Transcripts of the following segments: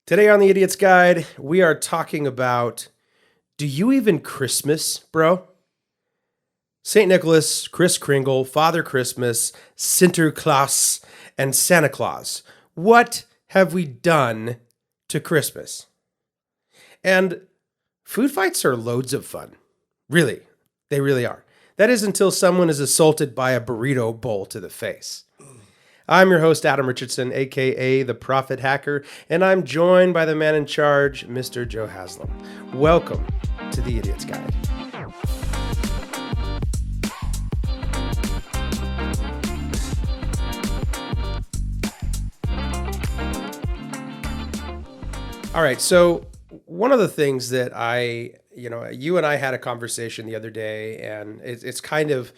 Today on the Idiot's Guide, we are talking about, do you even Christmas, bro? St. Nicholas, Kris Kringle, Father Christmas, Sinterklaas, and Santa Claus. What have we done to Christmas? And food fights are loads of fun. Really, they really are. That is until someone is assaulted by a burrito bowl to the face. I'm your host, Adam Richardson, a.k.a. the Prophet Hacker, and I'm joined by the man in charge, Mr. Joe Haslam. Welcome to the Idiot's Guide. All right, so one of the things that you and I had a conversation the other day, and it's kind of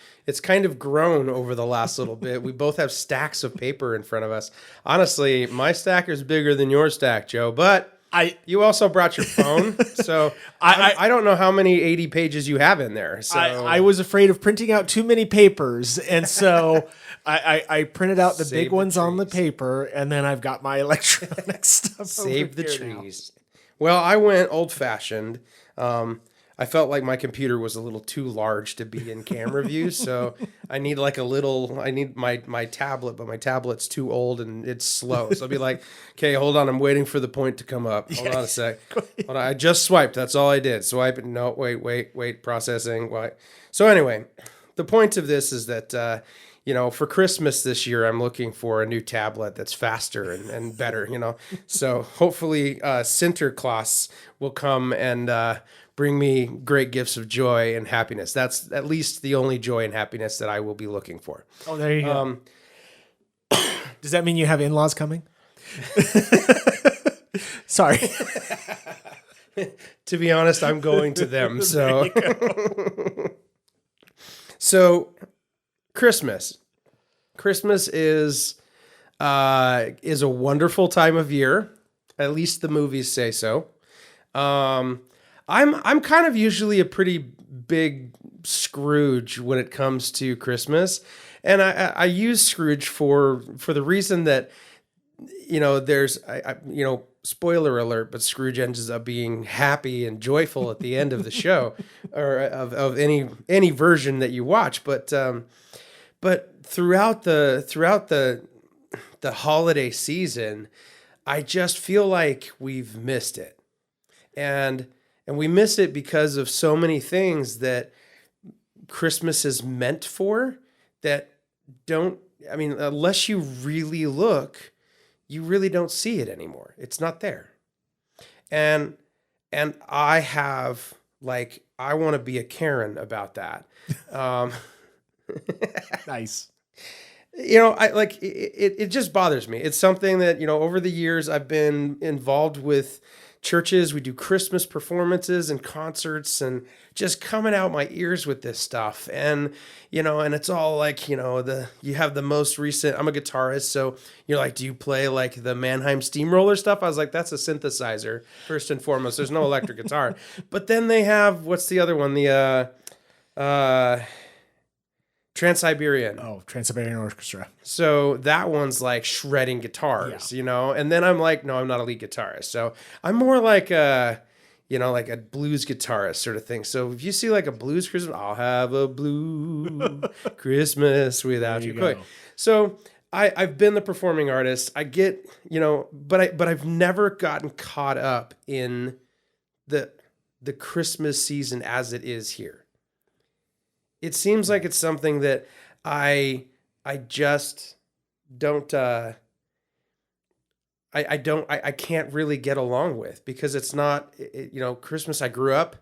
grown over the last little bit. We both have stacks of paper in front of us. Honestly, my stack is bigger than your stack, Joe, but you also brought your phone, so I don't know how many 80 pages you have in there. So I was afraid of printing out too many papers, and so I printed out the big ones on the paper, and then I've got my electronic stuff. Save the trees. Now. Well, I went old-fashioned. I felt like my computer was a little too large to be in camera view, so I need my tablet, but my tablet's too old and it's slow. So I'll be like, okay, hold on, I'm waiting for the point to come up. Hold on a sec. Hold on, I just swiped. That's all I did. Swipe. No, wait, processing. Wait. So anyway, the point of this is that, for Christmas this year, I'm looking for a new tablet that's faster and better, So hopefully Sinterklaas will come and bring me great gifts of joy and happiness. That's at least the only joy and happiness that I will be looking for. Oh, there you go. Does that mean you have in-laws coming? Sorry. To be honest, I'm going to them. So, so Christmas is a wonderful time of year. At least the movies say so. I'm kind of usually a pretty big Scrooge when it comes to Christmas, and I use Scrooge for the reason that there's spoiler alert, but Scrooge ends up being happy and joyful at the end of the show, or of any version that you watch, but throughout the holiday season, I just feel like we've missed it, and we miss it because of so many things that Christmas is meant for that unless you really look, you really don't see it anymore. It's not there. And I want to be a Karen about that. Nice. It just bothers me. It's something that, over the years I've been involved with churches. We do Christmas performances and concerts and just coming out my ears with this stuff. And, and it's all like, you have the most recent, I'm a guitarist. So you're like, do you play like the Mannheim Steamroller stuff? I was like, that's a synthesizer first and foremost. There's no electric guitar, but then they have, what's the other one? The, Trans-Siberian. Oh, Trans-Siberian Orchestra. So that one's like shredding guitars, and then I'm like, no, I'm not a lead guitarist. So I'm more like like a blues guitarist sort of thing. So if you see like a blues Christmas, I'll have a blue Christmas without you. Go. So I've been the performing artist. I get, but I've never gotten caught up in the Christmas season as it is here. It seems like it's something that I just don't I can't really get along with, because it's not Christmas. I grew up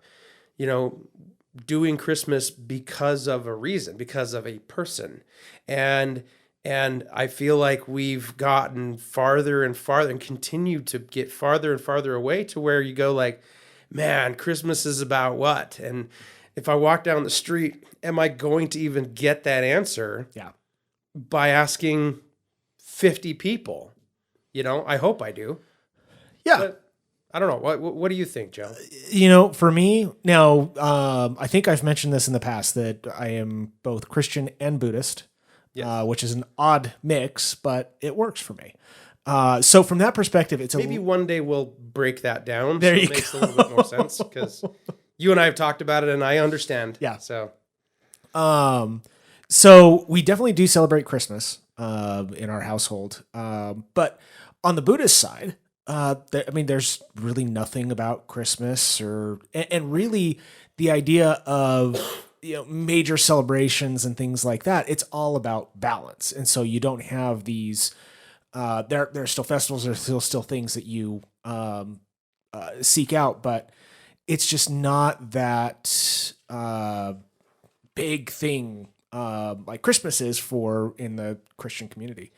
doing Christmas because of a reason, because of a person, and I feel like we've gotten farther and farther and continue to get farther and farther away to where you go like, man, Christmas is about what? And if I walk down the street, am I going to even get that answer? Yeah. By asking 50 people, I hope I do. Yeah. But I don't know. What do you think, Joe? For me now, I think I've mentioned this in the past that I am both Christian and Buddhist, Yes. Which is an odd mix, but it works for me. So from that perspective, it's Maybe one day we'll break that down. There so you it makes a little bit more sense because you and I have talked about it and I understand. Yeah. So, so we definitely do celebrate Christmas in our household. But on the Buddhist side, there's really nothing about Christmas and really the idea of major celebrations and things like that. It's all about balance, and so you don't have these. There are still festivals, there's still things that you seek out, but it's just not that big thing like Christmas is in the Christian community.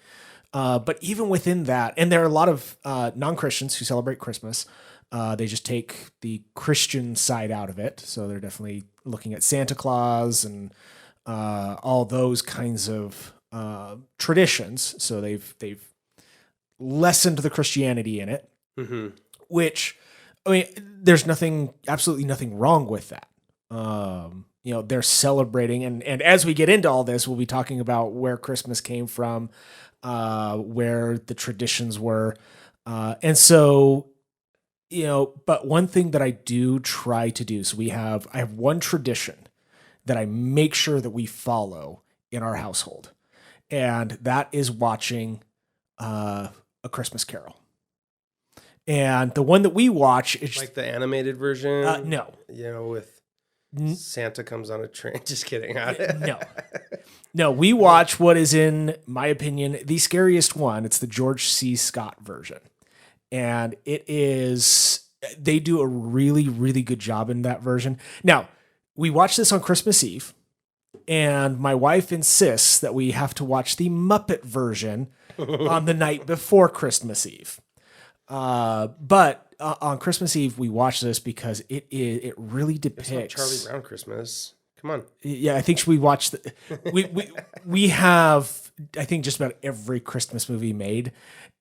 But even within that, and there are a lot of non-Christians who celebrate Christmas. They just take the Christian side out of it. So they're definitely looking at Santa Claus and all those kinds of traditions. So they've lessened the Christianity in it, which, there's absolutely nothing wrong with that. They're celebrating, and as we get into all this, we'll be talking about where Christmas came from, where the traditions were. And so, but one thing that I do try to do, so I have one tradition that I make sure that we follow in our household. And that is watching, A Christmas Carol. And the one that we watch is like the animated version. No, with Santa comes on a train. Just kidding. No, we watch what is, in my opinion, the scariest one. It's the George C. Scott version. And they do a really, really good job in that version. Now, we watch this on Christmas Eve, and my wife insists that we have to watch the Muppet version on the night before Christmas Eve. But on Christmas Eve, we watch this because it really depicts it's not Charlie Brown Christmas. Come on. Yeah, I think we watch we have, I think, just about every Christmas movie made.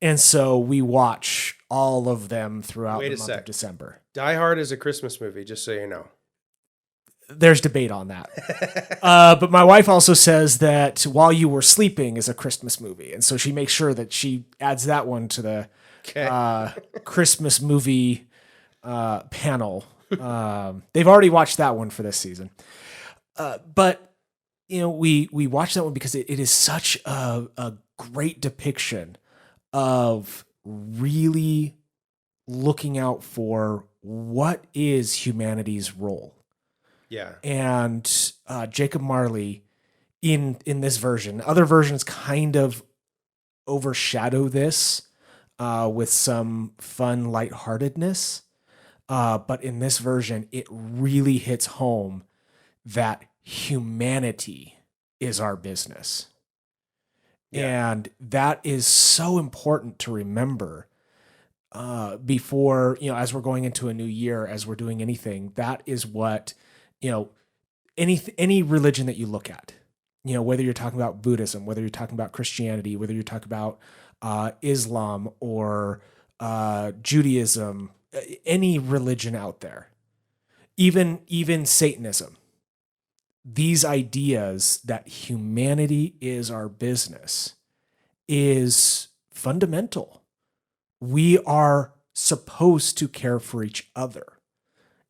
And so we watch all of them throughout the month of December. Die Hard is a Christmas movie, just so you know. There's debate on that. But my wife also says that While You Were Sleeping is a Christmas movie. And so she makes sure that she adds that one to the Christmas movie panel. They've already watched that one for this season. But we watch that one because it is such a great depiction of really looking out for what is humanity's role. Yeah. And Jacob Marley in this version, other versions kind of overshadow this with some fun lightheartedness. But in this version, it really hits home that humanity is our business. Yeah. And that is so important to remember before, as we're going into a new year, as we're doing anything. That is what, any religion that you look at, whether you're talking about Buddhism, whether you're talking about Christianity, whether you're talking about Islam or Judaism, any religion out there, even Satanism. These ideas that humanity is our business is fundamental. We are supposed to care for each other,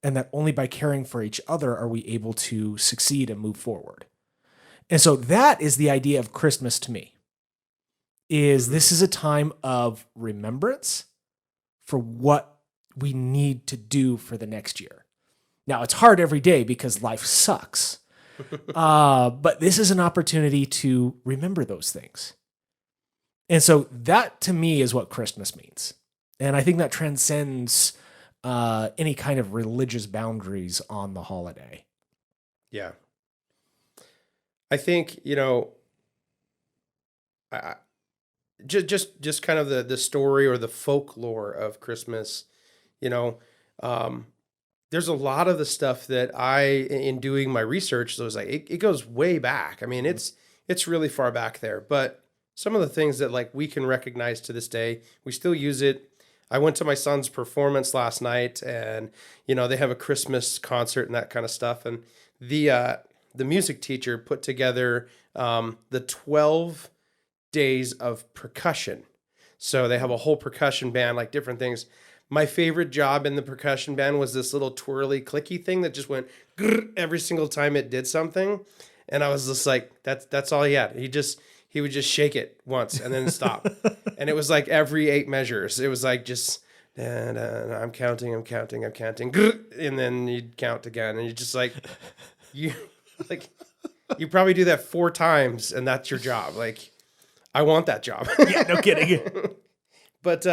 and that only by caring for each other are we able to succeed and move forward. And so that is the idea of Christmas to me. This is a time of remembrance for what we need to do for the next year. Now, it's hard every day because life sucks. But this is an opportunity to remember those things. And so that to me is what Christmas means. And I think that transcends any kind of religious boundaries on the holiday. Yeah. I think, just kind of the story or the folklore of Christmas, there's a lot of the stuff that in doing my research, so it was like, it goes way back. I mean, it's really far back there, but some of the things that like we can recognize to this day, we still use it. I went to my son's performance last night and, they have a Christmas concert and that kind of stuff. And the music teacher put together, the 12 days of percussion. So they have a whole percussion band, like different things. My favorite job in the percussion band was this little twirly clicky thing that just went grrr every single time it did something. And I was just like, that's all he had. He would just shake it once and then stop. And it was like every 8 measures. It was like just, I'm counting, grrr, and then you'd count again. And you're just like, you probably do that 4 times and that's your job. Like, I want that job. Yeah, no kidding. But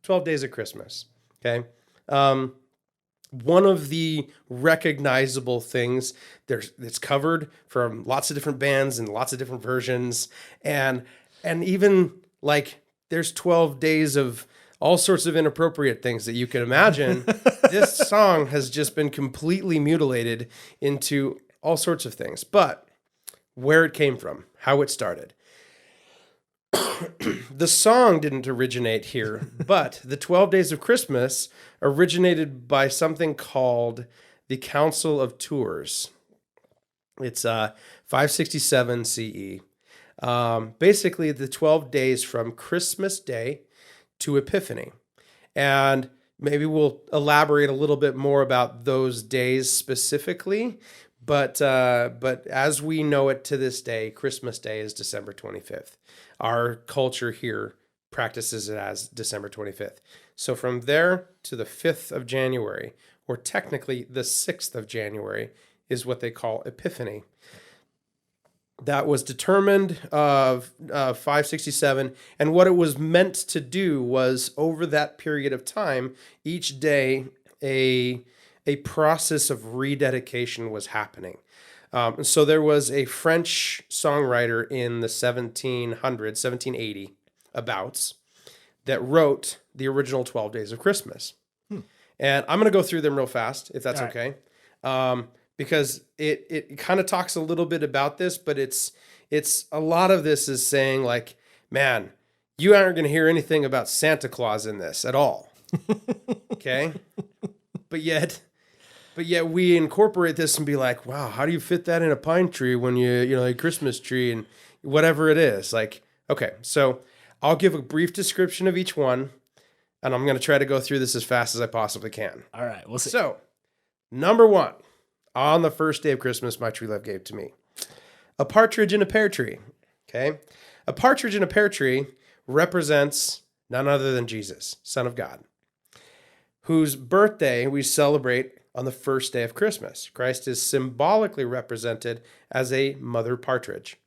12 Days of Christmas, okay? One of the recognizable things, it's covered from lots of different bands and lots of different versions. And even like there's 12 days of all sorts of inappropriate things that you can imagine. This song has just been completely mutilated into all sorts of things. But where it came from, how it started. The song didn't originate here, but the 12 Days of Christmas originated by something called the Council of Tours. It's 567 CE. Basically, the 12 days from Christmas Day to Epiphany. And maybe we'll elaborate a little bit more about those days specifically. But as we know it to this day, Christmas Day is December 25th. Our culture here practices it as December 25th. So from there to the 5th of January, or technically the 6th of January, is what they call Epiphany. That was determined of 567, and what it was meant to do was, over that period of time, each day a process of rededication was happening. So there was a French songwriter in the 1780 abouts that wrote the original 12 Days of Christmas. And I'm going to go through them real fast, if that's okay. Because it kind of talks a little bit about this, but it's a lot of this is saying like, man, you aren't going to hear anything about Santa Claus in this at all. Okay? But yet we incorporate this and be like, wow, how do you fit that in a pine tree when a Christmas tree and whatever it is? Like, okay, so I'll give a brief description of each one, and I'm going to try to go through this as fast as I possibly can. All right, we'll see. So, number 1, on the first day of Christmas, my true love gave to me a partridge in a pear tree. Okay, a partridge in a pear tree represents none other than Jesus, Son of God, whose birthday we celebrate on the first day of Christmas. Christ is symbolically represented as a mother partridge.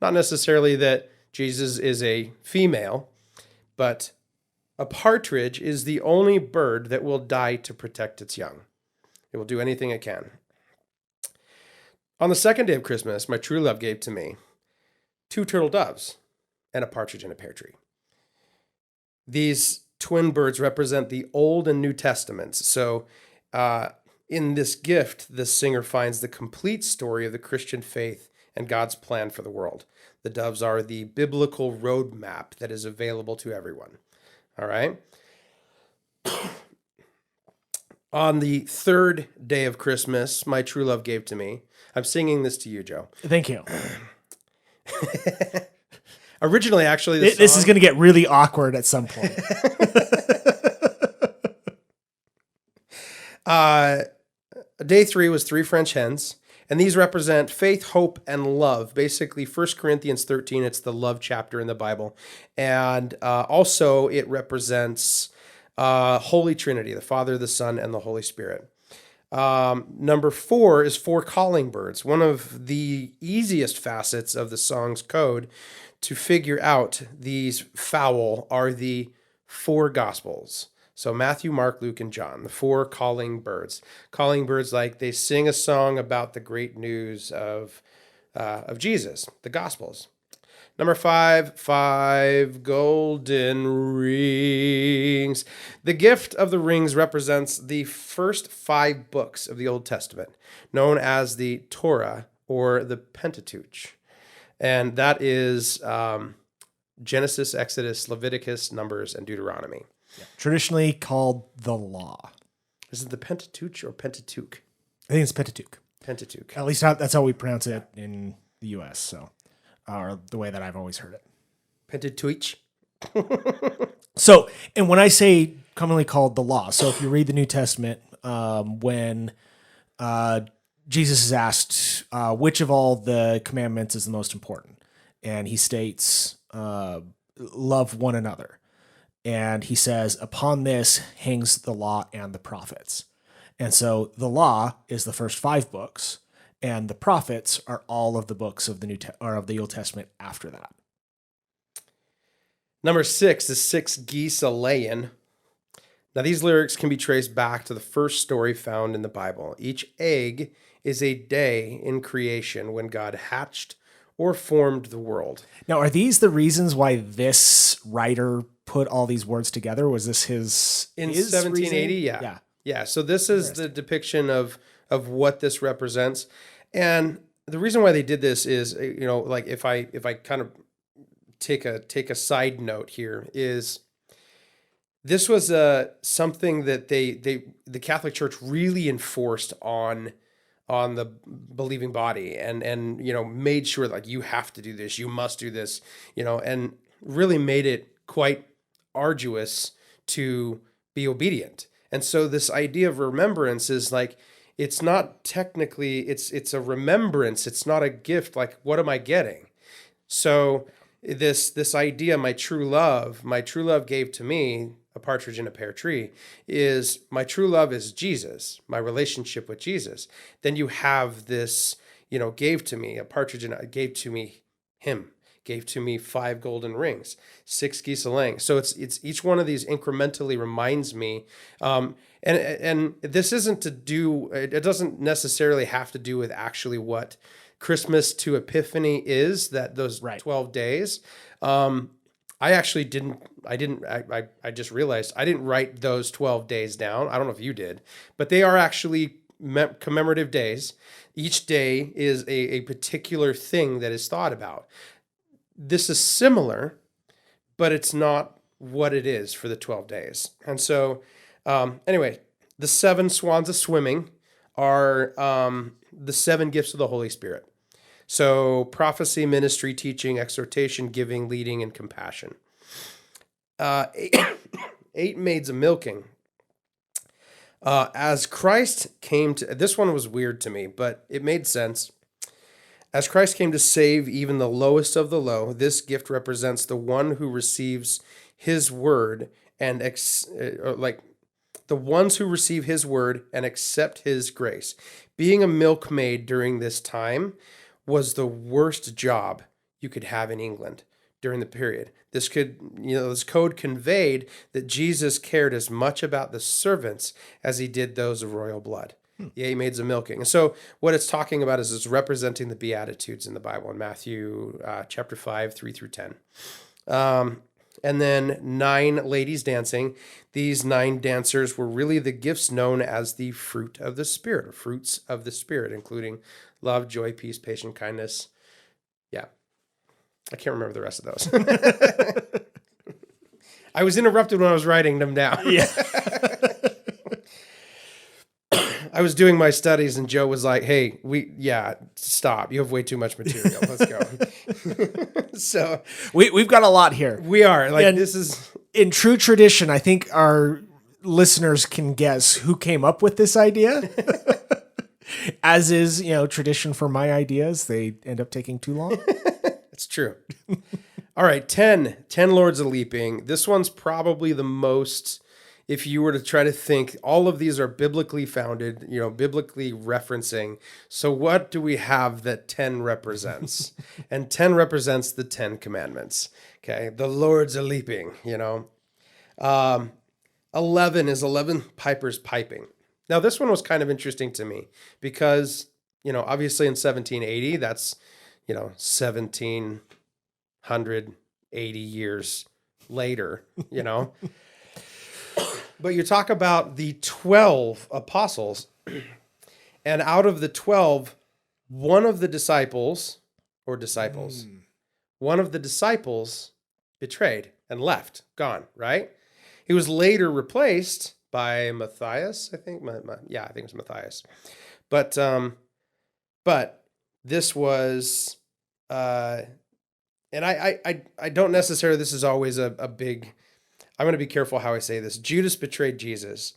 Not necessarily that Jesus is a female, but a partridge is the only bird that will die to protect its young. It will do anything it can. On the second day of Christmas, my true love gave to me 2 turtle doves and a partridge in a pear tree. These twin birds represent the Old and New Testaments. So in this gift, the singer finds the complete story of the Christian faith and God's plan for the world. The doves are the biblical roadmap that is available to everyone. All right? On the third day of Christmas, my true love gave to me. I'm singing this to you, Joe. Thank you. Originally, actually, this is going to get really awkward at some point. Day 3 was 3 French hens, and these represent faith, hope, and love. Basically, 1 Corinthians 13, it's the love chapter in the Bible. And also it represents Holy Trinity, the Father, the Son, and the Holy Spirit. Number 4 is 4 calling birds, one of the easiest facets of the song's code to figure out these fowl are the 4 Gospels. So Matthew, Mark, Luke, and John, the 4 calling birds. Calling birds, like they sing a song about the great news of Jesus, the Gospels. Number 5 golden rings. The gift of the rings represents the first 5 books of the Old Testament, known as the Torah or the Pentateuch. And that is Genesis, Exodus, Leviticus, Numbers, and Deuteronomy. Yeah. Traditionally called the law. Is it the Pentateuch or Pentateuch? I think it's Pentateuch. Pentateuch. At least that's how we pronounce it in the U.S., so, or the way that I've always heard it. Pentateuch. So, and when I say commonly called the law, so if you read the New Testament, when Jesus is asked which of all the commandments is the most important, and he states, love one another. And he says, upon this hangs the law and the prophets. And so the law is the first 5 books, and the prophets are all of the books of the of the Old Testament after that. Number 6 is 6 geese a-laying. Now, these lyrics can be traced back to the first story found in the Bible. Each egg is a day in creation when God hatched or formed the world. Now, are these the reasons why this writer put all these words together? Was this his In his 1780? reasoning? Yeah. Yeah, so this is the depiction of what this represents. And the reason why they did this is, like if I kind of take a side note here, is this was something that the Catholic Church really enforced on the believing body, and made sure like you have to do this, you must do this, and really made it quite arduous to be obedient. And so this idea of remembrance is like, it's not technically, it's a remembrance, it's not a gift. Like, what am I getting? So this idea, my true love gave to me a partridge in a pear tree, is my true love is Jesus, my relationship with Jesus. Then you have this, gave to me a partridge and gave to me him, gave to me 5 golden rings, 6 geese a-laying. So it's each one of these incrementally reminds me, and this isn't to do, it doesn't necessarily have to do with actually what Christmas to Epiphany is, that those 12 days. I actually I just realized I didn't write those 12 days down. I don't know if you did, but they are actually commemorative days. Each day is a particular thing that is thought about. This is similar, but it's not what it is for the 12 days. And so, anyway, the 7 swans of swimming are the 7 gifts of the Holy Spirit. So prophecy, ministry, teaching, exhortation, giving, leading, and compassion. 8 maids of milking. As Christ came to, this one was weird to me, but it made sense. As Christ came to save even the lowest of the low, this gift represents the one who receives his word and the ones who receive his word and accept his grace. Being a milkmaid during this time was the worst job you could have in England during the period. This code conveyed that Jesus cared as much about the servants as he did those of royal blood. The 8 maids of milking. And so what it's talking about is it's representing the Beatitudes in the Bible in Matthew chapter 5, 3 through 10. And then 9 ladies dancing. These 9 dancers were really the gifts known as the fruit of the Spirit, or fruits of the Spirit, including love, joy, peace, patience, kindness. Yeah. I can't remember the rest of those. I was interrupted when I was writing them down. Yeah. I was doing my studies and Joe was like, hey, stop. You have way too much material. Let's go. So We've got a lot here. we are like, And this is in true tradition. I think our listeners can guess who came up with this idea. As is, tradition for my ideas, they end up taking too long. it's true. All right. 10 Lords of Leaping. This one's probably the most, if you were to try to think, all of these are biblically founded, biblically referencing. So what do we have that 10 represents? And 10 represents the 10 commandments. Okay. The Lords of Leaping, 11 is 11 pipers piping. Now, this one was kind of interesting to me because, obviously in 1780, that's, 1780 years later, But you talk about the 12 apostles, and out of the 12, one of the disciples betrayed and left, gone, right? He was later replaced by Matthias, I think. I think it was Matthias. But this was and I don't necessarily, this is always a big, I'm going to be careful how I say this. Judas betrayed Jesus.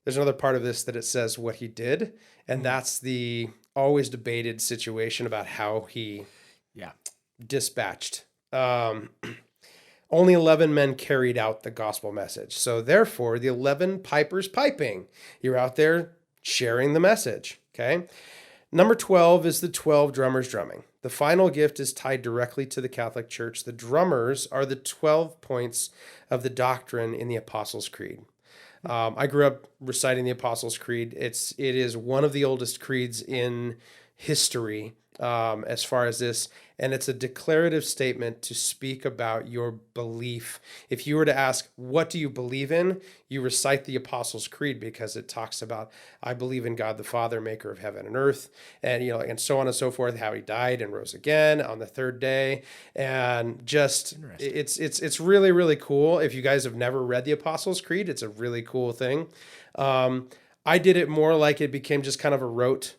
There's another part of this that it says what he did, and that's the always debated situation about how he Yeah. dispatched. Only 11 men carried out the gospel message. So therefore, the 11 pipers piping. You're out there sharing the message, okay? Number 12 is the 12 drummers drumming. The final gift is tied directly to the Catholic Church. The drummers are the 12 points of the doctrine in the Apostles' Creed. I grew up reciting the Apostles' Creed. It is one of the oldest creeds in history as far as this, and it's a declarative statement to speak about your belief. If you were to ask, what do you believe in? You recite the Apostles' Creed because it talks about, I believe in God the Father, maker of heaven and earth, and and so on and so forth, how he died and rose again on the third day. And just it's really, really cool. If you guys have never read the Apostles' Creed, it's a really cool thing. I did it more like it became just kind of a rote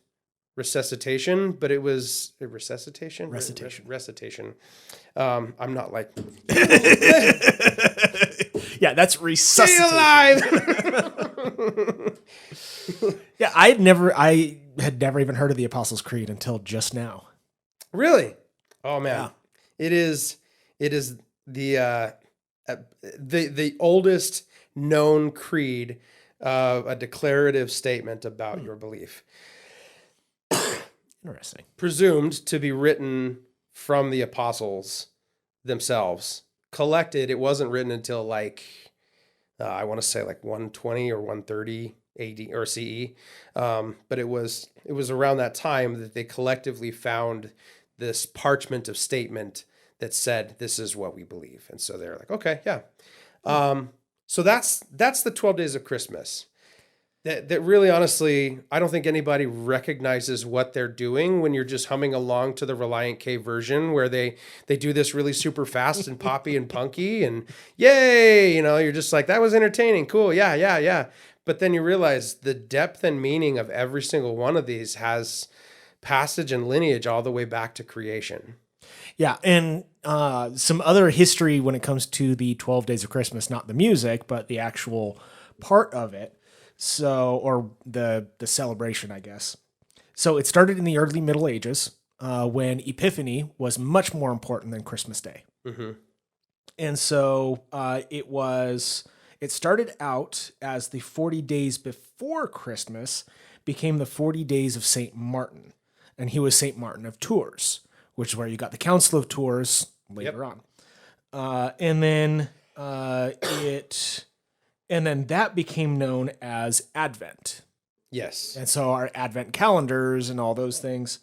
recitation, but it was a recitation. I'm not like yeah, that's resuscitation. stay alive. Yeah, I had never even heard of the Apostles' Creed until just now. Really? Oh man, Yeah. it is the oldest known creed, a declarative statement about your belief. Interesting. Presumed to be written from the apostles themselves. Collected, it wasn't written until like, I want to say like 120 or 130 AD or CE. But it was around that time that they collectively found this parchment of statement that said, this is what we believe. And so they're like, okay, yeah. So that's the 12 days of Christmas. That really, honestly, I don't think anybody recognizes what they're doing when you're just humming along to the Reliant K version where they do this really super fast and poppy and punky and yay, you're just like, that was entertaining. Cool. Yeah. But then you realize the depth and meaning of every single one of these has passage and lineage all the way back to creation. Yeah. And some other history when it comes to the 12 Days of Christmas, not the music, but the actual part of it. So, or the celebration, I guess. So it started in the early Middle Ages when Epiphany was much more important than Christmas Day. Mm-hmm. And so it started out as the 40 days before Christmas became the 40 days of St. Martin. And he was St. Martin of Tours, which is where you got the Council of Tours later on. And then that became known as Advent. Yes. And so our Advent calendars and all those things.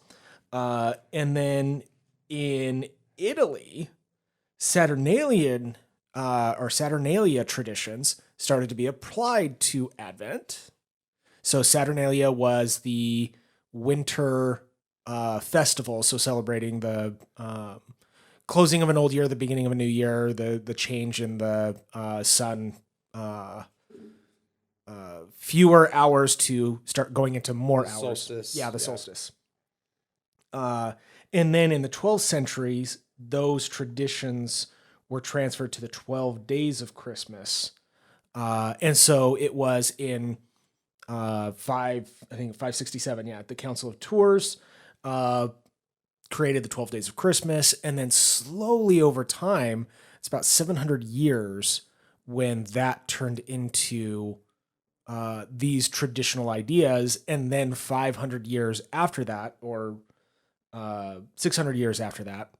And then in Italy, Saturnalia traditions started to be applied to Advent. So Saturnalia was the winter festival, so celebrating the closing of an old year, the beginning of a new year, the change in the sun. Fewer hours to start going into more hours. Solstice. Yeah, the solstice. And then in the 12th centuries, those traditions were transferred to the 12 days of Christmas. And so it was in 567, the Council of Tours created the 12 days of Christmas. And then slowly over time, it's about 700 years when that turned into these traditional ideas. And then 500 years after that, or 600 years after that,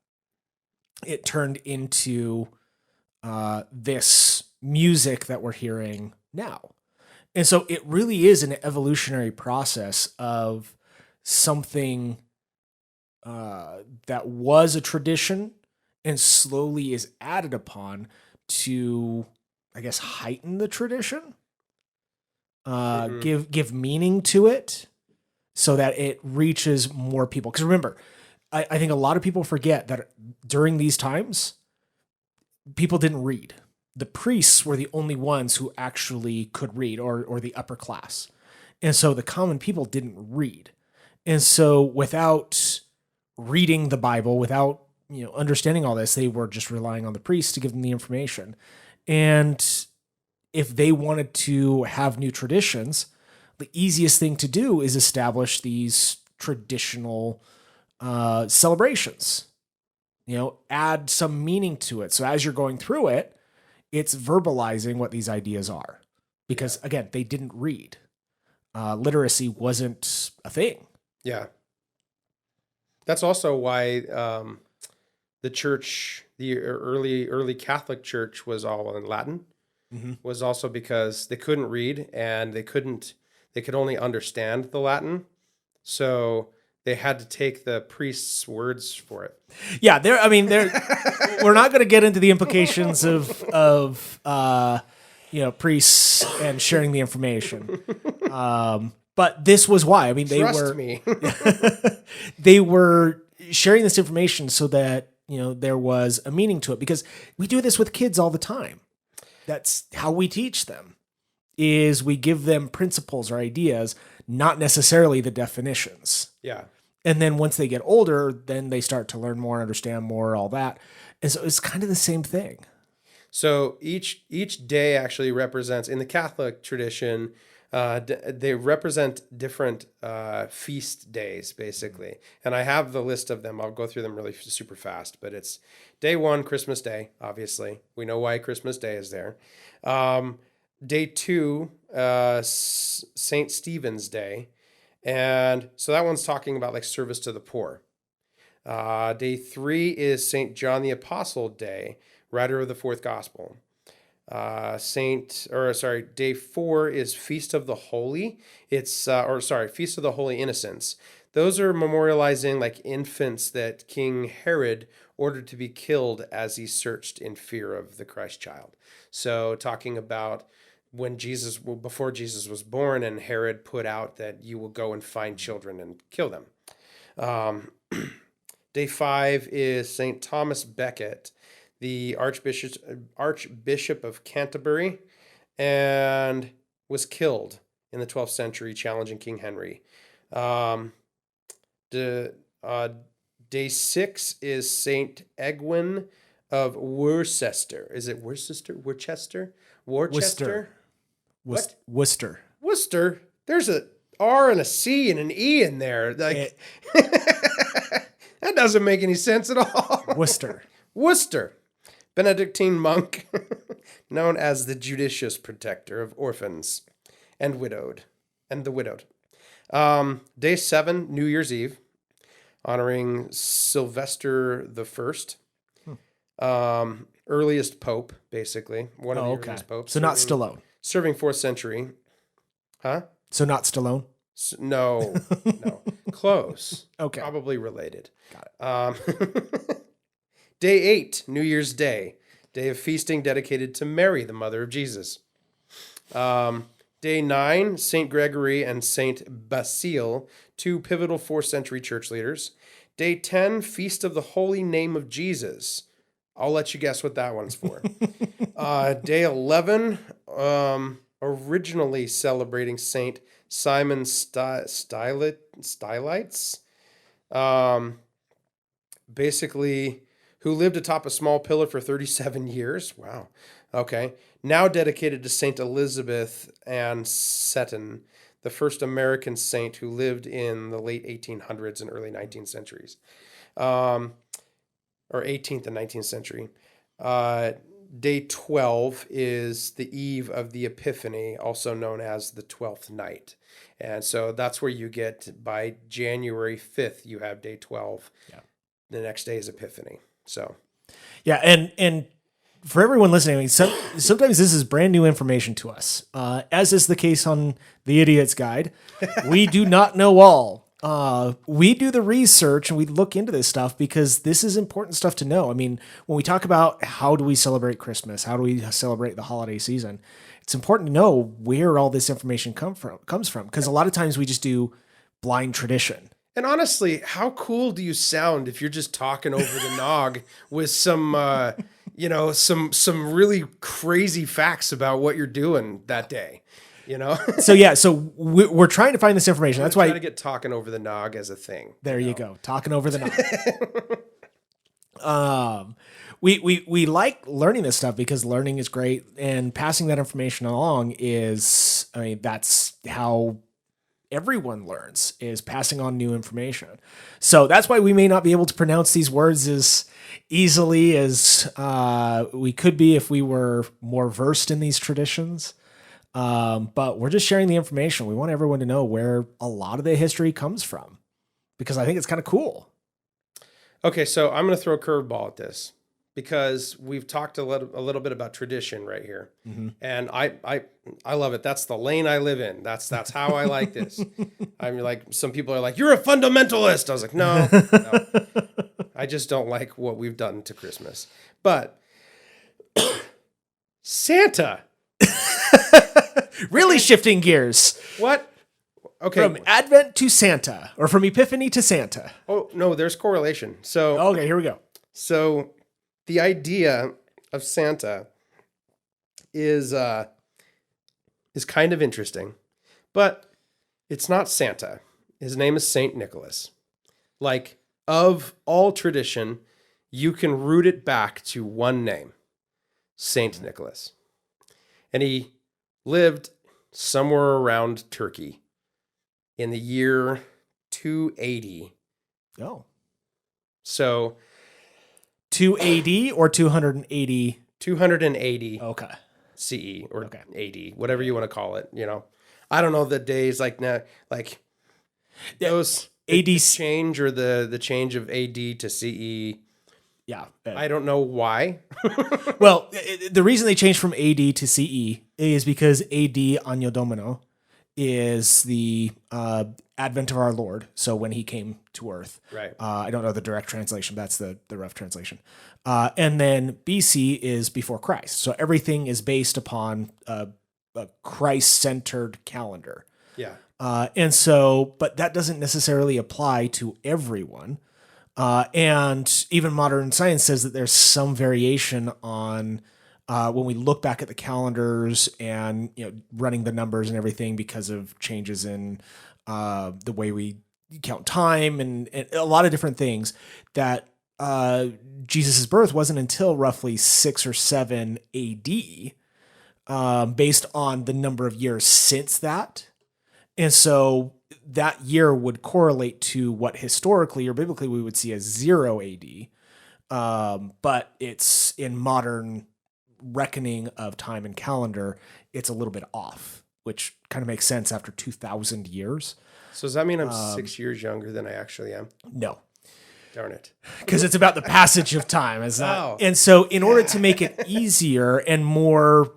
it turned into this music that we're hearing now. And so it really is an evolutionary process of something that was a tradition and slowly is added upon to, I guess, heighten the tradition, give meaning to it so that it reaches more people. Because remember, I think a lot of people forget that during these times, people didn't read. The priests were the only ones who actually could read, or the upper class. And so the common people didn't read. And so without reading the Bible, without, understanding all this, they were just relying on the priests to give them the information. And if they wanted to have new traditions, the easiest thing to do is establish these traditional celebrations, add some meaning to it. So as you're going through it, it's verbalizing what these ideas are. Because again, they didn't read. Literacy wasn't a thing. Yeah. That's also why the church, the early Catholic Church, was all in Latin. Mm-hmm. Was also because they couldn't read and they could only understand the Latin, so they had to take the priest's words for it. Yeah, we're not going to get into the implications of priests and sharing the information. But this was why. I mean, they were sharing this information so that, there was a meaning to it, because we do this with kids all the time. That's how we teach them, is we give them principles or ideas, not necessarily the definitions. Yeah. And then once they get older, then they start to learn more, understand more, all that. And so it's kind of the same thing. So each day actually represents, in the Catholic tradition, they represent different feast days, basically. And I have the list of them. I'll go through them really super fast. But it's day 1, Christmas Day, obviously. We know why Christmas Day is there. Day 2, St. Stephen's Day. And so that one's talking about like service to the poor. Day 3 is St. John the Apostle Day, writer of the 4th Gospel. Day 4 is Feast of the Holy. Feast of the Holy Innocents. Those are memorializing like infants that King Herod ordered to be killed as he searched in fear of the Christ child. So talking about before Jesus was born, and Herod put out that you will go and find children and kill them. Day 5 is St. Thomas Becket, the Archbishop of Canterbury, and was killed in the 12th century, challenging King Henry. Day 6 is St. Egwin of Worcester. Is it Worcester? Worcester? Worcester. What? Worcester. Worcester? There's a R and a C and an E in there. Like that doesn't make any sense at all. Worcester. Benedictine monk, known as the judicious protector of orphans and the widowed. Day 7, New Year's Eve, honoring Sylvester the First, earliest pope, basically one of the earliest popes. So not Stallone. Serving 4th century, huh? So not Stallone. No, close. Okay, probably related. Got it. Day 8, New Year's Day, day of feasting dedicated to Mary, the mother of Jesus. Day 9, St. Gregory and St. Basile, 2 pivotal 4th century church leaders. Day 10, Feast of the Holy Name of Jesus. I'll let you guess what that one's for. Day 11, originally celebrating St. Simon Stylites. Basically, who lived atop a small pillar for 37 years. Wow. Okay. Now dedicated to St. Elizabeth Ann Seton, the first American saint who lived in the late 1800s and early 19th centuries. Or 18th and 19th century. Day 12 is the eve of the Epiphany, also known as the 12th night. And so that's where you get, by January 5th, you have day 12. Yeah. The next day is Epiphany. So, yeah, and for everyone listening, I mean, sometimes this is brand new information to us. As is the case on the Idiot's Guide, we do not know all. We do the research and we look into this stuff because this is important stuff to know. I mean, when we talk about how do we celebrate Christmas, how do we celebrate the holiday season, it's important to know where all this information comes from. Because a lot of times we just do blind tradition. And honestly, how cool do you sound if you're just talking over the nog with some, some really crazy facts about what you're doing that day, So we're trying to find this information. That's why trying to get talking over the nog as a thing. There you go, talking over the We like learning this stuff because learning is great, and passing that information along is, I mean, that's how everyone learns, is passing on new information. So that's why we may not be able to pronounce these words as easily as we could be if we were more versed in these traditions. But we're just sharing the information. We want everyone to know where a lot of the history comes from, because I think it's kind of cool. Okay, so I'm going to throw a curveball at this because we've talked a little bit about tradition right here, and I love it. That's the lane I live in. That's how I like this. I mean, like, some people are like, "You're a fundamentalist." I was like, no. I just don't like what we've done to Christmas. But Santa, Really shifting gears what? Okay. from Advent to Santa, or from Epiphany to Santa. Oh no, there's correlation. So Okay, here we go. So the idea of Santa is kind of interesting, but it's not Santa. His name is Saint Nicholas. Like, of all tradition, you can root it back to one name, Saint Nicholas. And he lived somewhere around Turkey in the year 280. Oh. So 280 or 280? 280 Okay. CE or Okay. AD, whatever you want to call it. You know, I don't know the days like now, like those AD the change or the change of AD to CE. Yeah. I don't know why. Well, the reason they changed from AD to CE is because AD Anno Domino is the advent of our Lord. So when he came to earth. Right. I don't know the direct translation. That's the rough translation. And then BC is before Christ. So everything is based upon a Christ-centered calendar. Yeah. And so, but that doesn't necessarily apply to everyone. And even modern science says that there's some variation on when we look back at the calendars and, you know, running the numbers and everything because of changes in the way we count time and a lot of different things, that Jesus' birth wasn't until roughly 6 or 7 AD, based on the number of years since that. And so that year would correlate to what historically or biblically we would see as 0 AD. But it's in modern reckoning of time and calendar, it's a little bit off, which kind of makes sense after 2,000 years. So does that mean I'm 6 years younger than I actually am? No. Darn it. Because it's about the passage of time. Oh. And so in order to make it easier and more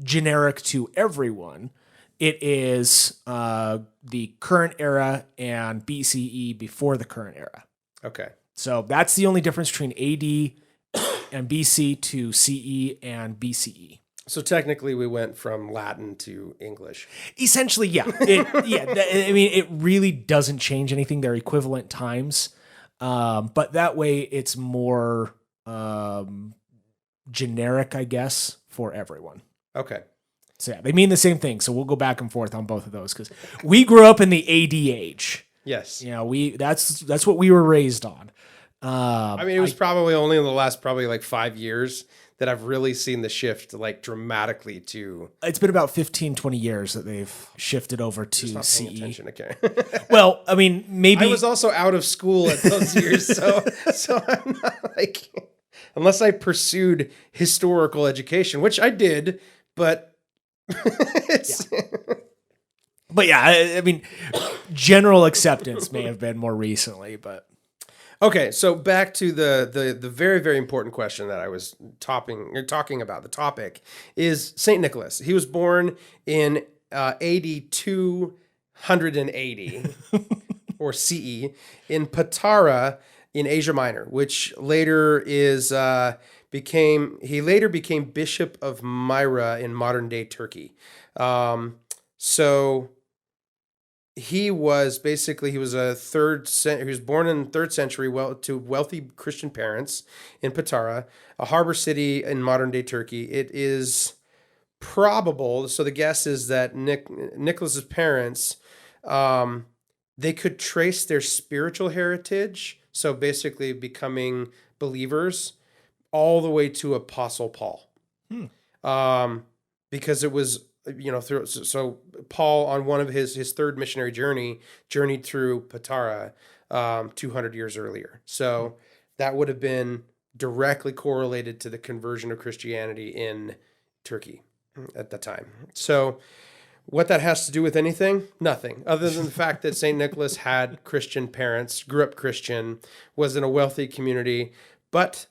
generic to everyone, it is the current era and BCE before the current era. Okay. So that's the only difference between AD and BC to CE and BCE. So technically we went from Latin to English. Essentially, yeah. I mean, it really doesn't change anything. They're equivalent times. But that way it's more generic, I guess, for everyone. Okay. So yeah, they mean the same thing. So we'll go back and forth on both of those because we grew up in the AD age. Yes. You know, that's what we were raised on. I mean, it was probably only in the last probably like 5 years that I've really seen the shift like dramatically to. It's been about 15, 20 years that they've shifted over to Not CE. paying attention, okay. Well, I mean, maybe I was also out of school at those years, so I'm not like, unless I pursued historical education, which I did, but it's But yeah, I mean, general acceptance may have been more recently, but okay. So back to the very, very important question that I was talking about. The topic is Saint Nicholas. He was born in AD 280 or CE in Patara in Asia Minor, which later became Bishop of Myra in modern day Turkey. So he was born in 3rd century to wealthy Christian parents in Patara, a harbor city in modern day Turkey. It is probable, so the guess is that Nicholas's parents, they could trace their spiritual heritage So basically becoming believers all the way to Apostle Paul. Because it was, so Paul on one of his third missionary journeyed through Patara 200 years earlier. So that would have been directly correlated to the conversion of Christianity in Turkey at the time. So what that has to do with anything? Nothing, other than the fact that St. Nicholas had Christian parents, grew up Christian, was in a wealthy community, but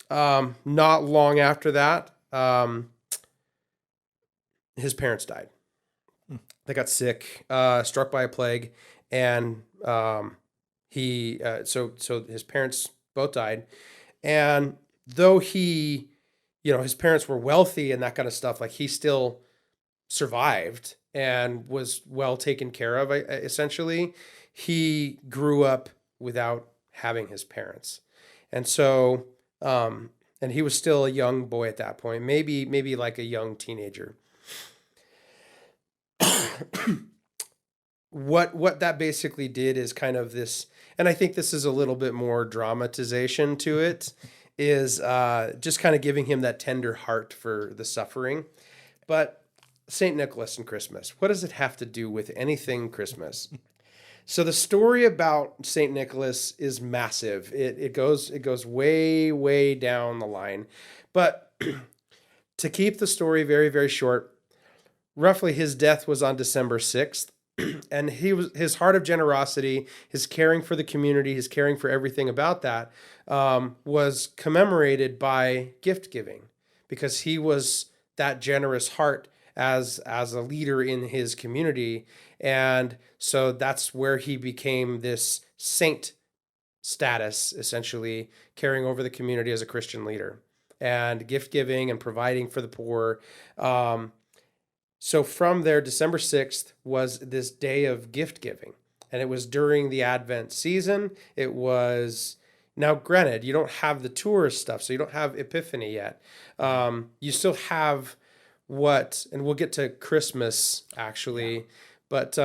not long after that, his parents died. They got sick, struck by a plague, and so his parents both died. And though his parents were wealthy and that kind of stuff, like he still survived and was well taken care of. Essentially, he grew up without having his parents, and so and he was still a young boy at that point, maybe like a young teenager. What that basically did is kind of this, and I think this is a little bit more dramatization to it, is just kind of giving him that tender heart for the suffering. But St. Nicholas and Christmas, what does it have to do with anything Christmas? So the story about St. Nicholas is massive. It goes way, way down the line. But to keep the story very, very short, roughly his death was on December 6th. And his heart of generosity, his caring for the community, his caring for everything about that, was commemorated by gift giving, because he was that generous heart as a leader in his community. And so that's where he became this saint status, essentially caring over the community as a Christian leader and gift giving and providing for the poor. So from there, December 6th was this day of gift giving, and it was during the Advent season. It was, now granted, you don't have the tourist stuff, so you don't have Epiphany yet. You still have and we'll get to Christmas actually, but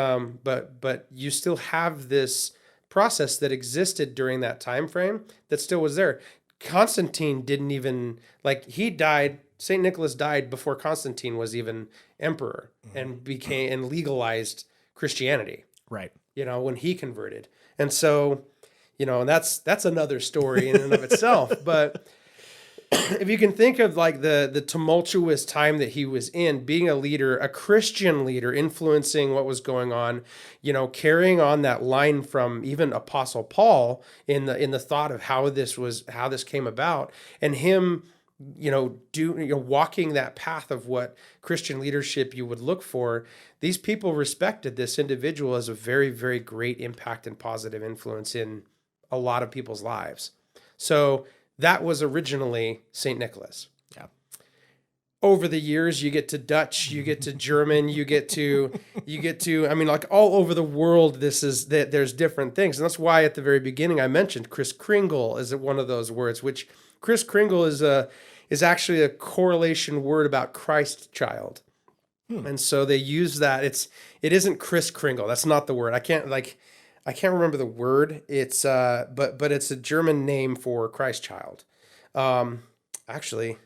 you still have this process that existed during that time frame that still was there. Constantine didn't even, he died. St. Nicholas died before Constantine was even emperor and became and legalized Christianity. Right. When he converted. And so, and that's another story in and of itself. But if you can think of the tumultuous time that he was in, being a leader, a Christian leader, influencing what was going on, carrying on that line from even Apostle Paul in the thought of how this came about, and him walking that path of what Christian leadership you would look for. These people respected this individual as a very, very great impact and positive influence in a lot of people's lives. So that was originally St. Nicholas. Yeah. Over the years, you get to Dutch, you get to German, you get to, all over the world, there's different things. And that's why at the very beginning, I mentioned Kris Kringle is one of those words, which Kris Kringle is actually a correlation word about Christ child. And so they use that. It isn't Kris Kringle. That's not the word. I can't remember the word. It's but it's a German name for Christ child. Actually,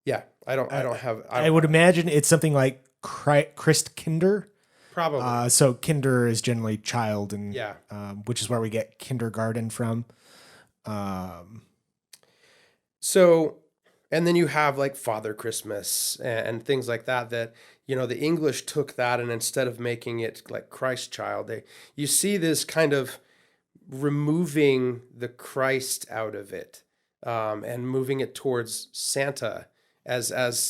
yeah, I don't have. I would imagine it's something like Christkinder. Probably. So kinder is generally child, and which is where we get kindergarten from. So, and then you have Father Christmas and things like that. The English took that, and instead of making it like Christ child, you see this kind of removing the Christ out of it, and moving it towards Santa as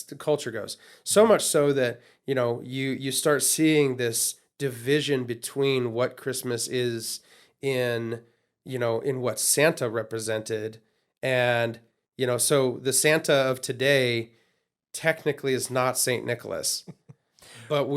the culture goes. So much so that, you start seeing this division between what Christmas is in what Santa represented. And, so the Santa of today technically is not St. Nicholas, but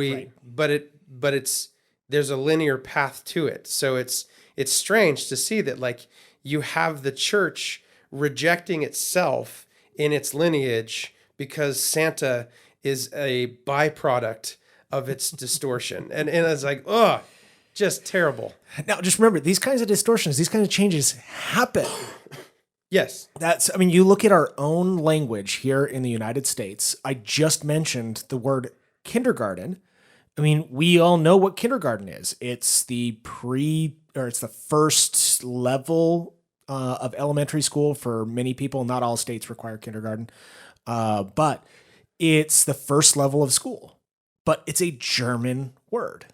there's a linear path to it. So it's strange to see that you have the church rejecting itself in its lineage because Santa is a byproduct of its distortion. And it's Just terrible. Now, just remember, these kinds of distortions, these kinds of changes happen. Yes. You look at our own language here in the United States. I just mentioned the word kindergarten. I mean, we all know what kindergarten is. It's it's the first level of elementary school for many people. Not all states require kindergarten, but it's the first level of school. But it's a German word.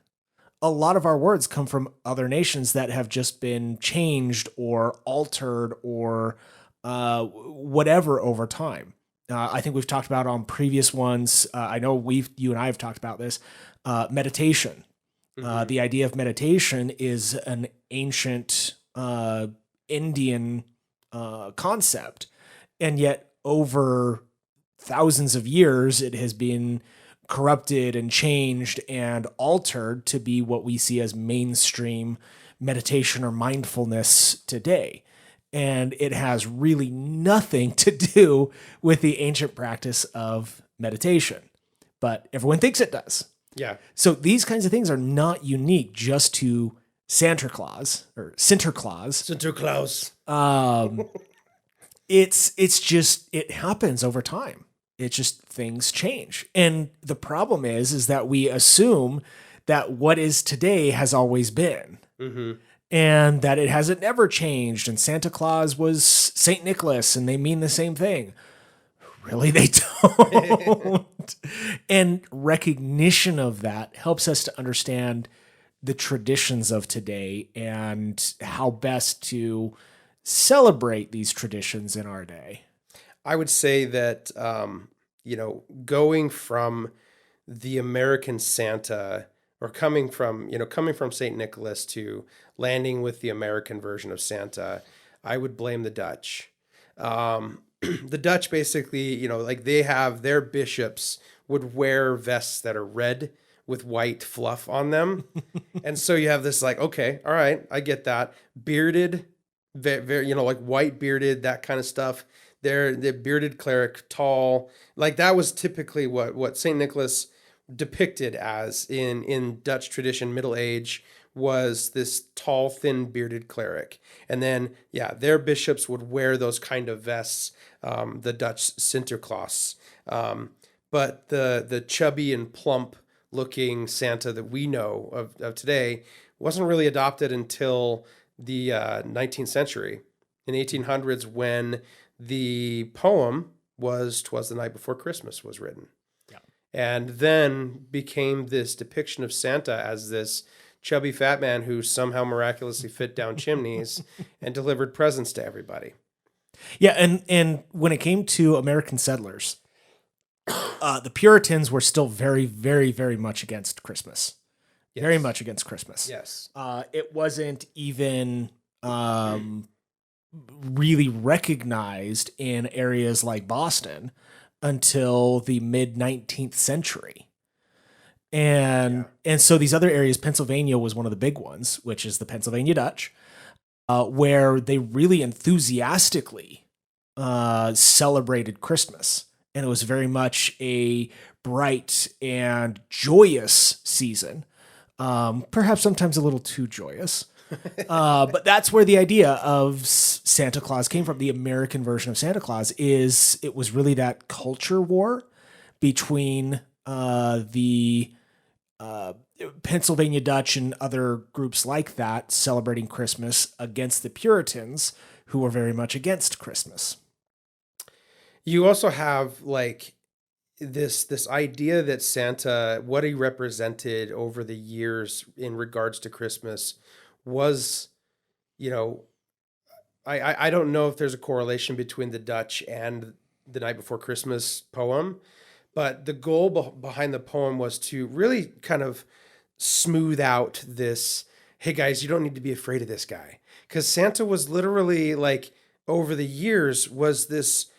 A lot of our words come from other nations that have just been changed or altered or whatever over time. I think we've talked about on previous ones. I know you and I have talked about this. Meditation. The idea of meditation is an ancient Indian concept, and yet over thousands of years, it has been corrupted and changed and altered to be what we see as mainstream meditation or mindfulness today. And it has really nothing to do with the ancient practice of meditation, but everyone thinks it does. Yeah. So these kinds of things are not unique just to Santa Claus or Sinterklaas. Sinterklaas. It's just, it happens over time. It's just things change. And the problem is that we assume that what is today has always been. Mm-hmm. And that it hasn't ever changed. And Santa Claus was Saint Nicholas and they mean the same thing. Really, they don't. And recognition of that helps us to understand the traditions of today and how best to celebrate these traditions in our day. I would say that, going from the American Santa or coming from St. Nicholas to landing with the American version of Santa, I would blame the Dutch. The Dutch basically, they have their bishops would wear vests that are red with white fluff on them. And so you have this okay, all right, I get that. Bearded, very, white bearded, that kind of stuff. They're the bearded cleric, tall. That was typically what St. Nicholas depicted as in Dutch tradition, Middle Age, was this tall, thin, bearded cleric. And then, their bishops would wear those kind of vests, the Dutch Sinterklaas. But the chubby and plump looking Santa that we know of today wasn't really adopted until the 19th century, in the 1800s, when the poem was "'Twas the Night Before Christmas" was written. Yeah. And then became this depiction of Santa as this chubby fat man who somehow miraculously fit down chimneys and delivered presents to everybody. Yeah, and when it came to American settlers, the Puritans were still very, very, very much against Christmas. Yes. Very much against Christmas. Yes. It wasn't even really recognized in areas like Boston until the mid-19th century. And so these other areas, Pennsylvania was one of the big ones, which is the Pennsylvania Dutch, where they really enthusiastically celebrated Christmas. And it was very much a bright and joyous season, perhaps sometimes a little too joyous. But that's where the idea of Santa Claus came from. The American version of Santa Claus it was really that culture war between the Pennsylvania Dutch and other groups like that celebrating Christmas against the Puritans, who were very much against Christmas. You also have this idea that Santa, what he represented over the years in regards to Christmas was, I don't know if there's a correlation between the Dutch and the Night Before Christmas poem, but the goal behind the poem was to really kind of smooth out this, hey guys, you don't need to be afraid of this guy. Because Santa was literally over the years was this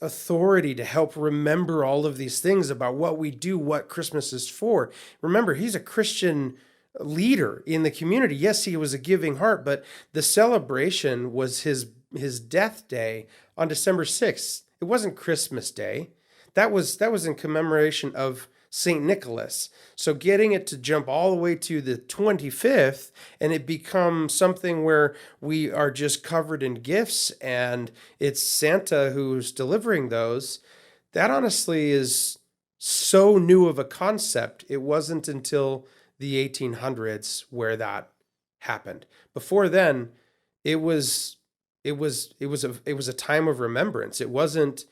authority to help remember all of these things about what we do, what Christmas is for. Remember, he's a Christian leader in the community. Yes, he was a giving heart, but the celebration was his death day on December 6th. It wasn't Christmas Day. That was in commemoration of St. Nicholas. So getting it to jump all the way to the 25th and it becomes something where we are just covered in gifts and it's Santa who's delivering those, that honestly is so new of a concept. It wasn't until the 1800s where that happened. Before then, it was a time of remembrance. It wasn't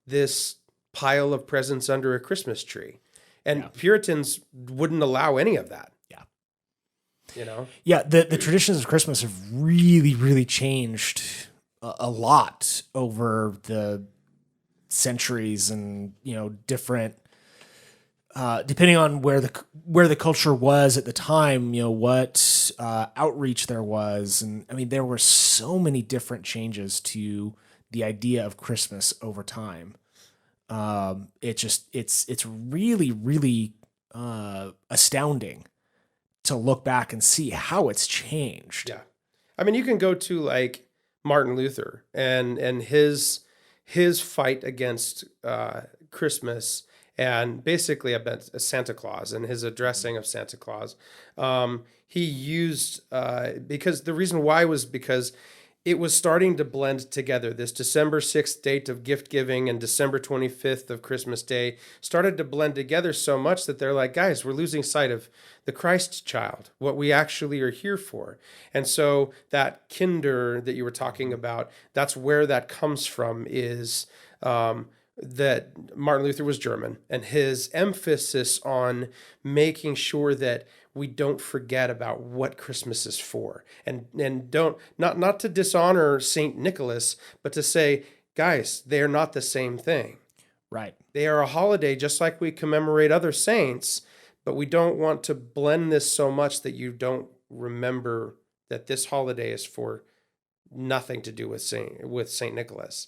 this pile of presents under a Christmas tree. And Puritans wouldn't allow any of that. Yeah. You know? Yeah, the traditions of Christmas have really, really changed a lot over the centuries and, different, depending on where the culture was at the time, what outreach there was. And I mean, there were so many different changes to the idea of Christmas over time. It's really, really astounding to look back and see how it's changed. Yeah. I mean, you can go to like Martin Luther and his fight against Christmas and basically about Santa Claus and his addressing of Santa Claus. He used, because the reason why was because it was starting to blend together. This December 6th date of gift giving and December 25th of Christmas Day started to blend together so much that they're like, guys, we're losing sight of the Christ child, what we actually are here for. And so that kinder that you were talking about, that's where that comes from, is that Martin Luther was German, and his emphasis on making sure that we don't forget about what Christmas is for, and don't not to dishonor Saint Nicholas, but to say, guys, they are not the same thing. Right. They are a holiday just like we commemorate other saints, but we don't want to blend this so much that you don't remember that this holiday is for nothing to do with Saint Nicholas.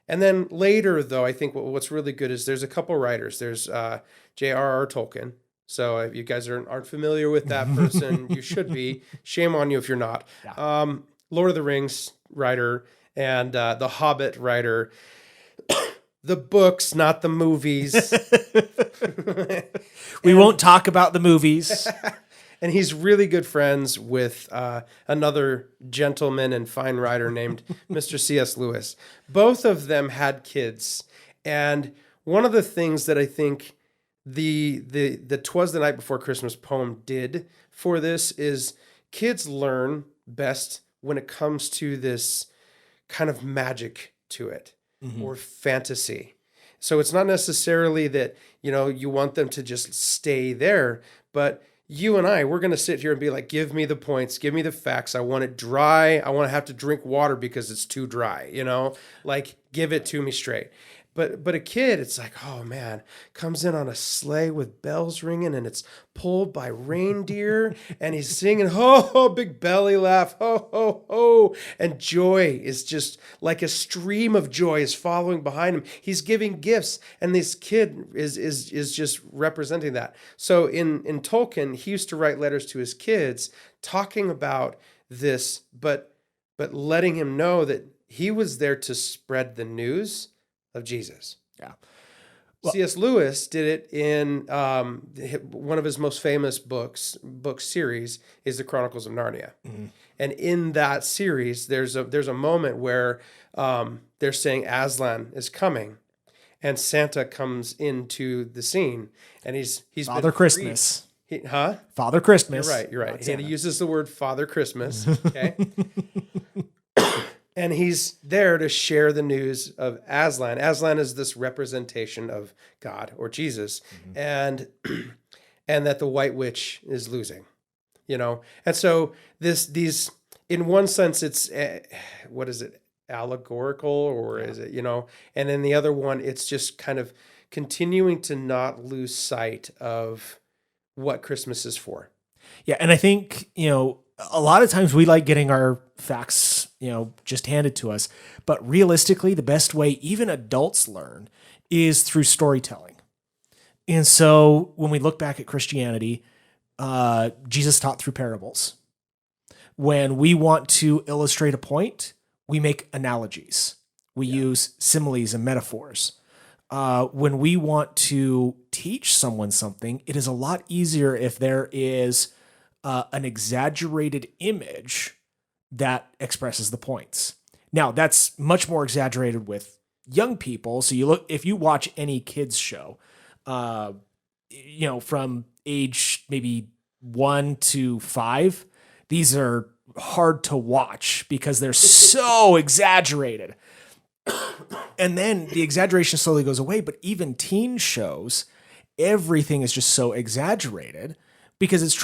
And then later, though, I think what's really good is there's a couple writers. There's J.R.R. Tolkien. So if you guys aren't familiar with that person, you should be. Shame on you if you're not. Yeah. Lord of the Rings writer and the Hobbit writer. The books, not the movies. We won't talk about the movies. And he's really good friends with another gentleman and fine writer named Mr. C.S. Lewis. Both of them had kids. And one of the things that I think the 'Twas the Night Before Christmas poem did for this is kids learn best when it comes to this kind of magic to it, or fantasy. So it's not necessarily that, you want them to just stay there, but you and we're going to sit here and be like, give me the points, give me the facts. I want it dry. I want to have to drink water because it's too dry, like give it to me straight. But a kid, it's like, oh man, comes in on a sleigh with bells ringing and it's pulled by reindeer and he's singing, ho, ho, big belly laugh, ho, ho, ho. And joy is just like a stream of joy is following behind him. He's giving gifts and this kid is just representing that. So in Tolkien, he used to write letters to his kids talking about this, but letting him know that he was there to spread the news of Jesus. Yeah. Well, C.S. Lewis did it in one of his most famous book series is the Chronicles of Narnia. Mm-hmm. And in that series, there's a moment where they're saying Aslan is coming, and Santa comes into the scene, and he's Father Christmas. Father Christmas. You're right. And he uses the word Father Christmas. Okay. And he's there to share the news of Aslan. Aslan is this representation of God or Jesus, and that the White Witch is losing, And so these in one sense it's what is it, allegorical, or is it, And in the other one, it's just kind of continuing to not lose sight of what Christmas is for. Yeah, and I think a lot of times we like getting our facts, just handed to us. But realistically, the best way even adults learn is through storytelling. And so when we look back at Christianity, Jesus taught through parables. When we want to illustrate a point, we make analogies. We use similes and metaphors. When we want to teach someone something, it is a lot easier if there is an exaggerated image that expresses the points. Now, that's much more exaggerated with young people. So if you watch any kids show, from age maybe 1 to 5, these are hard to watch because they're so exaggerated. And then the exaggeration slowly goes away. But even teen shows, everything is just so exaggerated because it's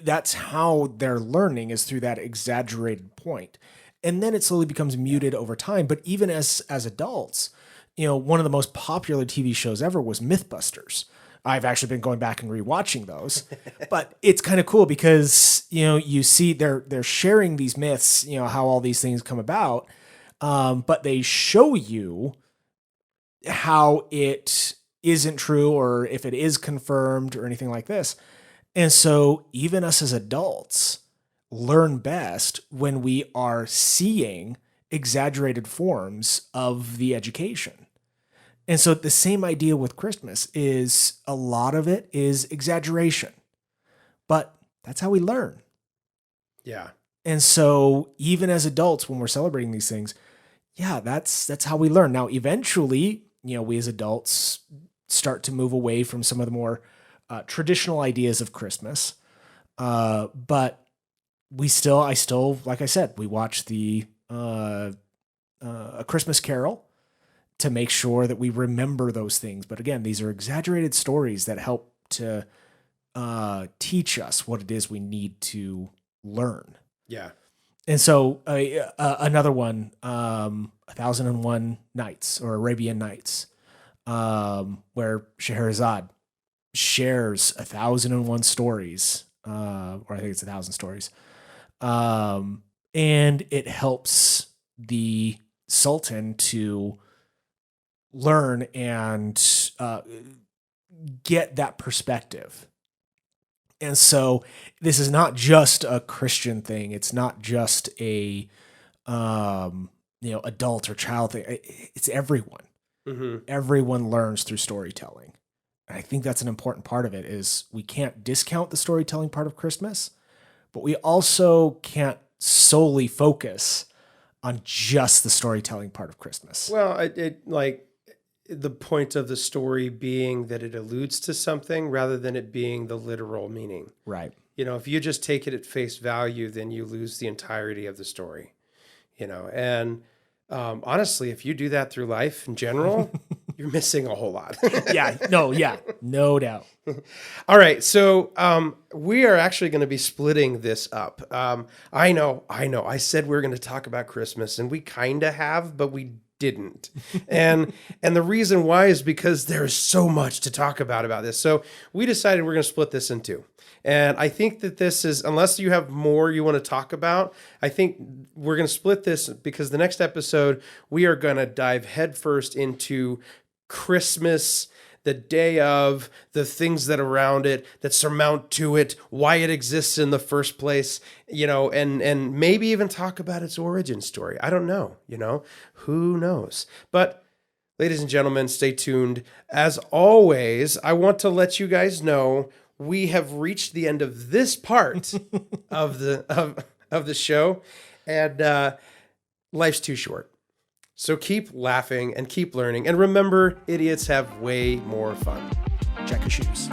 that's how they're learning, is through that exaggerated point. And then it slowly becomes muted over time. But even as adults, one of the most popular TV shows ever was Mythbusters. I've actually been going back and rewatching those, but it's kind of cool because, you see they're sharing these myths, how all these things come about. But they show you how it isn't true, or if it is confirmed or anything like this. And so even us as adults learn best when we are seeing exaggerated forms of the education. And so the same idea with Christmas is a lot of it is exaggeration, but that's how we learn. Yeah. And so even as adults, when we're celebrating these things, yeah, that's how we learn. Now, eventually, we as adults start to move away from some of the more traditional ideas of Christmas. But I still, like I said, we watch A Christmas Carol to make sure that we remember those things. But again, these are exaggerated stories that help to teach us what it is we need to learn. Yeah. And so another one, 1001 Nights or Arabian Nights, where Scheherazade shares 1001 stories, or I think it's 1,000 stories. And it helps the Sultan to learn and get that perspective. And so this is not just a Christian thing. It's not just a, adult or child thing. It's everyone. Mm-hmm. Everyone learns through storytelling. And I think that's an important part of it. Is we can't discount the storytelling part of Christmas, but we also can't solely focus on just the storytelling part of Christmas. Well, the point of the story being that it alludes to something rather than it being the literal meaning. Right. If you just take it at face value, then you lose the entirety of the story. And honestly, if you do that through life in general, you're missing a whole lot. No doubt. All right. So we are actually going to be splitting this up. I know. I said we were going to talk about Christmas, and we kind of have, but we didn't. And the reason why is because there's so much to talk about this. So we decided we're going to split this in two. And I think that this is, unless you have more you want to talk about, I think we're going to split this because the next episode, we are going to dive headfirst into Christmas, the day of, the things that around it, that surmount to it, why it exists in the first place, and maybe even talk about its origin story. I don't know, who knows? But ladies and gentlemen, stay tuned. As always, I want to let you guys know we have reached the end of this part of the show, and life's too short. So keep laughing and keep learning. And remember, idiots have way more fun. Check your shoes.